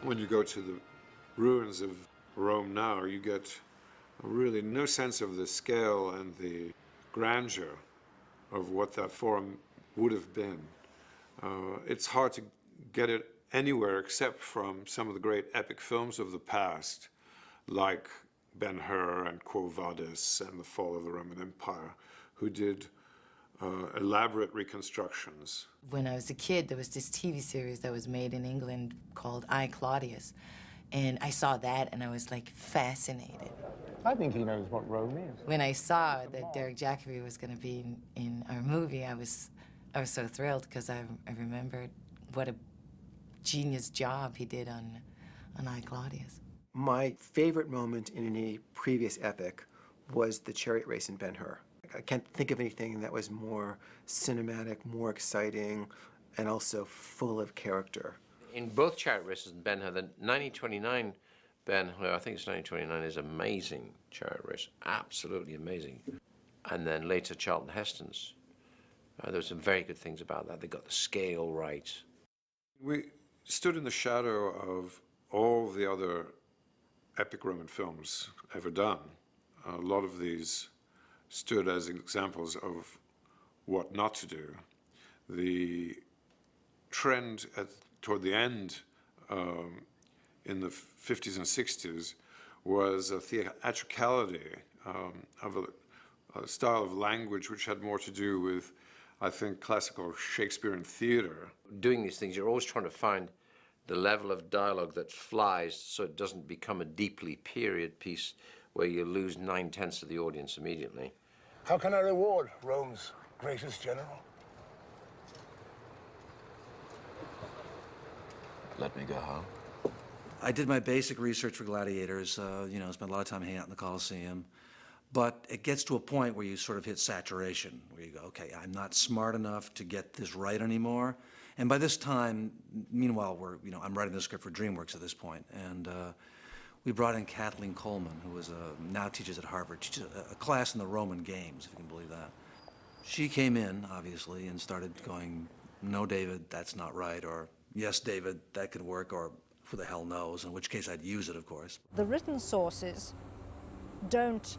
When you go to the ruins of Rome now, you get really no sense of the scale and the grandeur of what that forum would have been. It's hard to get it anywhere except from some of the great epic films of the past, like Ben-Hur and Quo Vadis and The Fall of the Roman Empire, who did elaborate reconstructions. When I was a kid, there was this TV series that was made in England called I, Claudius. And I saw that and I was like fascinated. I think he knows what Rome is. When I saw that Derek Jacobi was going to be in our movie, I was so thrilled because I remembered what a genius job he did on I, Claudius. My favorite moment in any previous epic was the chariot race in Ben-Hur. I can't think of anything that was more cinematic, more exciting, and also full of character. In both chariot races and Ben-Hur, the 1929 Ben-Hur, I think it's 1929, is amazing chariot race, absolutely amazing. And then later Charlton Heston's. There were some very good things about that. They got the scale right. We stood in the shadow of all the other epic Roman films ever done. A lot of these stood as examples of what not to do. The trend toward the end in the 50s and 60s was a theatricality of a style of language which had more to do with, I think, classical Shakespearean theater. Doing these things, you're always trying to find the level of dialogue that flies so it doesn't become a deeply period piece where you lose 9/10 of the audience immediately. How can I reward Rome's greatest general? Let me go home. I did my basic research for Gladiators, you know, spent a lot of time hanging out in the Coliseum. But it gets to a point where you sort of hit saturation, where you go, okay, I'm not smart enough to get this right anymore. And by this time, meanwhile, I'm writing the script for DreamWorks at this point, and we brought in Kathleen Coleman, who now teaches at Harvard, teaches a class in the Roman games, if you can believe that. She came in, obviously, and started going, no, David, that's not right, or yes, David, that could work, or who the hell knows, in which case I'd use it, of course. The written sources don't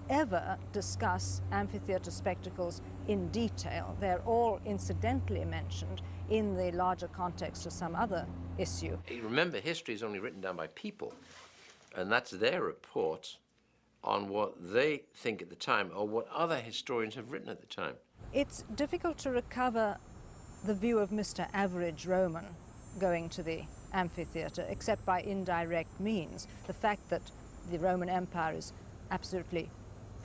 ever discuss amphitheater spectacles in detail. They're all incidentally mentioned in the larger context of some other issue. Remember, history is only written down by people, and that's their report on what they think at the time or what other historians have written at the time. It's difficult to recover the view of Mr. Average Roman going to the amphitheater, except by indirect means. The fact that the Roman Empire is absolutely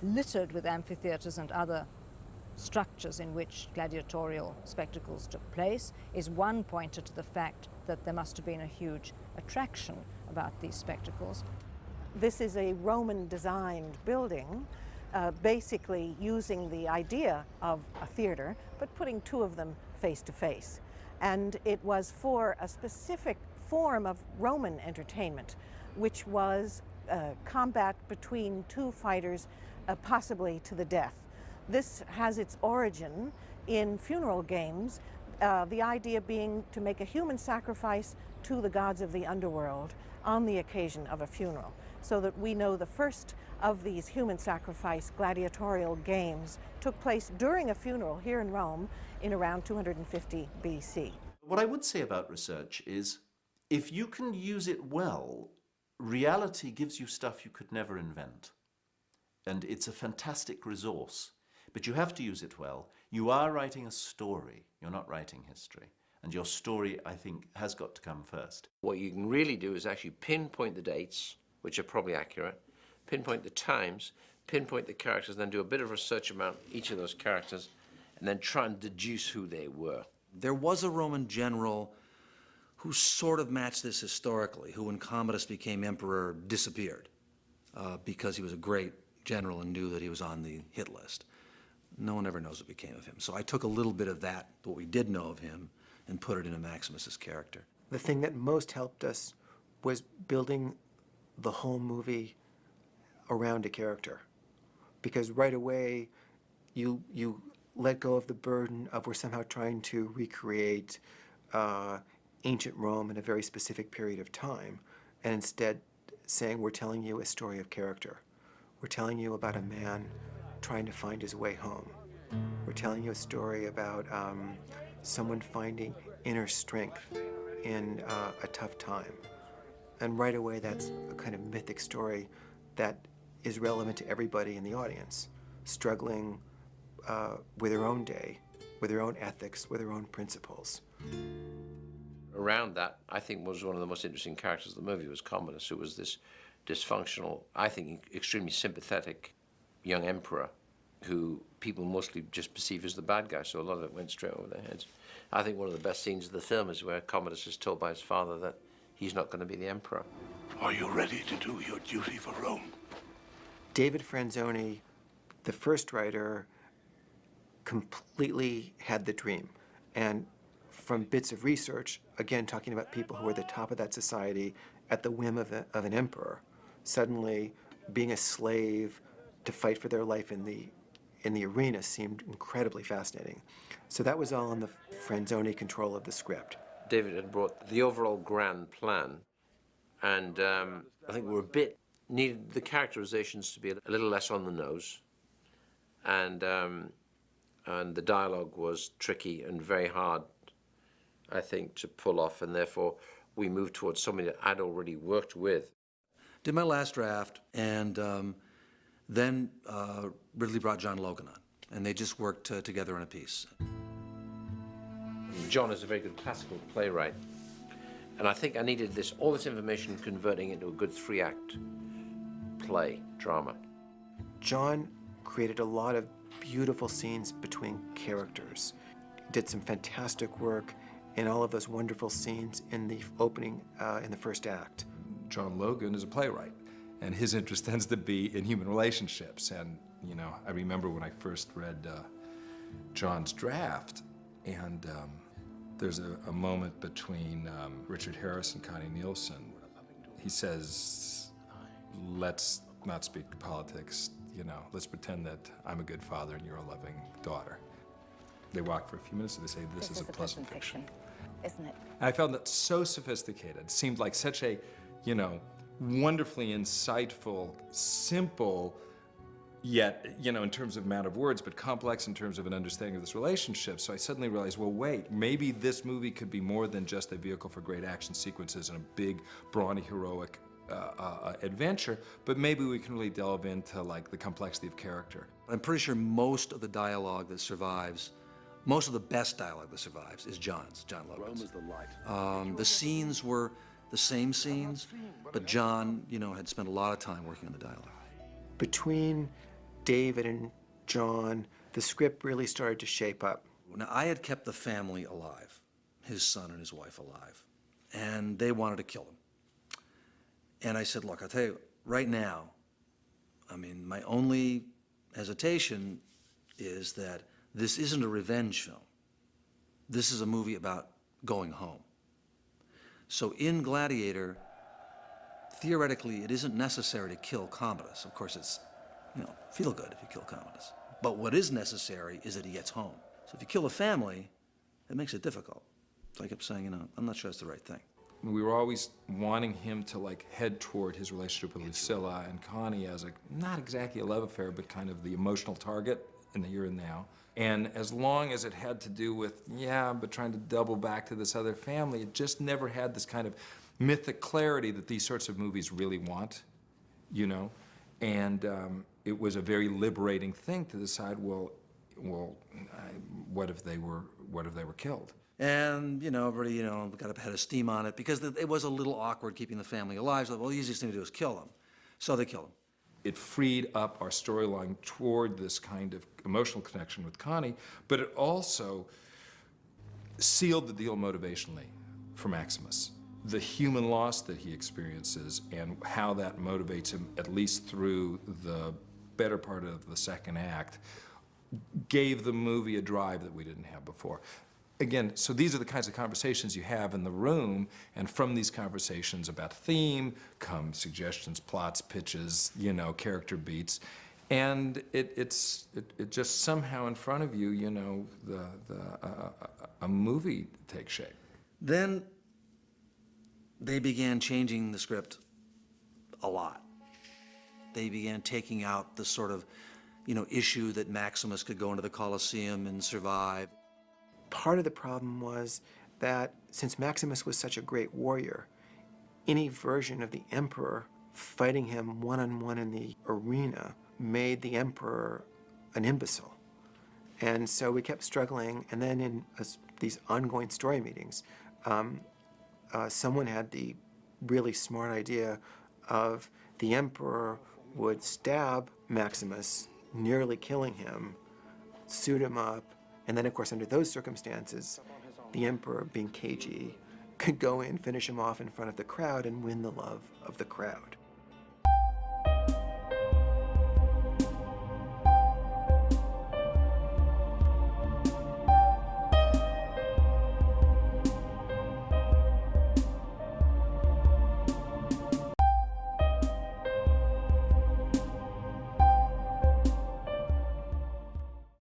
littered with amphitheaters and other structures in which gladiatorial spectacles took place is one pointer to the fact that there must have been a huge attraction about these spectacles. This is a Roman-designed building, basically using the idea of a theater, but putting two of them face to face. And it was for a specific form of Roman entertainment, which was combat between two fighters, possibly to the death. This has its origin in funeral games, the idea being to make a human sacrifice to the gods of the underworld on the occasion of a funeral, so that we know the first of these human sacrifice gladiatorial games took place during a funeral here in Rome in around 250 BC. What I would say about research is, if you can use it well, reality gives you stuff you could never invent. And it's a fantastic resource, but you have to use it well. You are writing a story, you're not writing history. And your story, I think, has got to come first. What you can really do is actually pinpoint the dates, which are probably accurate, pinpoint the times, pinpoint the characters, then do a bit of research about each of those characters, and then try and deduce who they were. There was a Roman general who sort of matched this historically, who when Commodus became emperor disappeared because he was a great general and knew that he was on the hit list. No one ever knows what became of him. So I took a little bit of that, what we did know of him, and put it into Maximus's character. The thing that most helped us was building the whole movie around a character. Because right away, you let go of the burden of we're somehow trying to recreate ancient Rome in a very specific period of time, and instead saying we're telling you a story of character. We're telling you about a man trying to find his way home. We're telling you a story about someone finding inner strength in a tough time. And right away, that's a kind of mythic story that is relevant to everybody in the audience, struggling with their own day, with their own ethics, with their own principles. Around that, I think was one of the most interesting characters of the movie was Commodus, who was this dysfunctional, I think extremely sympathetic young emperor who people mostly just perceive as the bad guy, so a lot of it went straight over their heads. I think one of the best scenes of the film is where Commodus is told by his father that he's not going to be the emperor. Are you ready to do your duty for Rome? David Franzoni, the first writer, completely had the dream. And from bits of research, again, talking about people who were at the top of that society at the whim of an emperor, suddenly being a slave to fight for their life in the arena seemed incredibly fascinating. So that was all in the Franzoni control of the script. David had brought the overall grand plan, and I think we were a bit needed the characterizations to be a little less on the nose, and the dialogue was tricky and very hard, I think, to pull off, and therefore we moved towards somebody that I'd already worked with. Did my last draft, and then Ridley brought John Logan on, and they just worked together on a piece. John is a very good classical playwright, and I think I needed all this information converting into a good 3-act play, drama. John created a lot of beautiful scenes between characters. He did some fantastic work in all of those wonderful scenes in the opening, in the first act. John Logan is a playwright, and his interest tends to be in human relationships. And, you know, I remember when I first read John's draft, and there's a moment between Richard Harris and Connie Nielsen. He says, let's not speak politics, you know, let's pretend that I'm a good father and you're a loving daughter. They walk for a few minutes and they say, this is a pleasant fiction. Isn't it? I found that so sophisticated. It seemed like such a, you know, wonderfully insightful, simple, yet, you know, in terms of amount of words, but complex in terms of an understanding of this relationship. So I suddenly realized, well, wait, maybe this movie could be more than just a vehicle for great action sequences and a big, brawny, heroic adventure, but maybe we can really delve into, like, the complexity of character. I'm pretty sure most of the dialogue that survives, most of the best dialogue that survives is John Logan's. Rome is the light. The scenes were the same scenes, but John, you know, had spent a lot of time working on the dialogue. Between David and John, the script really started to shape up. Now, I had kept the family alive, his son and his wife alive, and they wanted to kill him. And I said, look, I'll tell you, right now, I mean, my only hesitation is that this isn't a revenge film. This is a movie about going home. So in Gladiator, theoretically, it isn't necessary to kill Commodus. Of course, it's, you know, feel good if you kill Commodus. But what is necessary is that he gets home. So if you kill a family, it makes it difficult. So I kept saying, you know, I'm not sure that's the right thing. We were always wanting him to, like, head toward his relationship with Lucilla and Connie as a, not exactly a love affair, but kind of the emotional target in the here and now. And as long as it had to do with, yeah, but trying to double back to this other family, it just never had this kind of mythic clarity that these sorts of movies really want, you know? And it was a very liberating thing to decide, well, what if they were killed? And, you know, everybody, you know, got a head of steam on it because it was a little awkward keeping the family alive. So, well, the easiest thing to do is kill them. So they killed him. It freed up our storyline toward this kind of emotional connection with Connie, but it also sealed the deal motivationally for Maximus. The human loss that he experiences and how that motivates him, at least through the better part of the second act, gave the movie a drive that we didn't have before. Again, so these are the kinds of conversations you have in the room, and from these conversations about theme come suggestions, plots, pitches, you know, character beats, and it just somehow in front of you, you know, a movie takes shape. Then they began changing the script a lot. They began taking out the sort of, issue that Maximus could go into the Colosseum and survive. Part of the problem was that since Maximus was such a great warrior, any version of the emperor fighting him one-on-one in the arena made the emperor an imbecile. And so we kept struggling, and then in these ongoing story meetings, someone had the really smart idea of the emperor would stab Maximus, nearly killing him, suit him up, and then, of course, under those circumstances, the emperor, being cagey, could go in, finish him off in front of the crowd, and win the love of the crowd.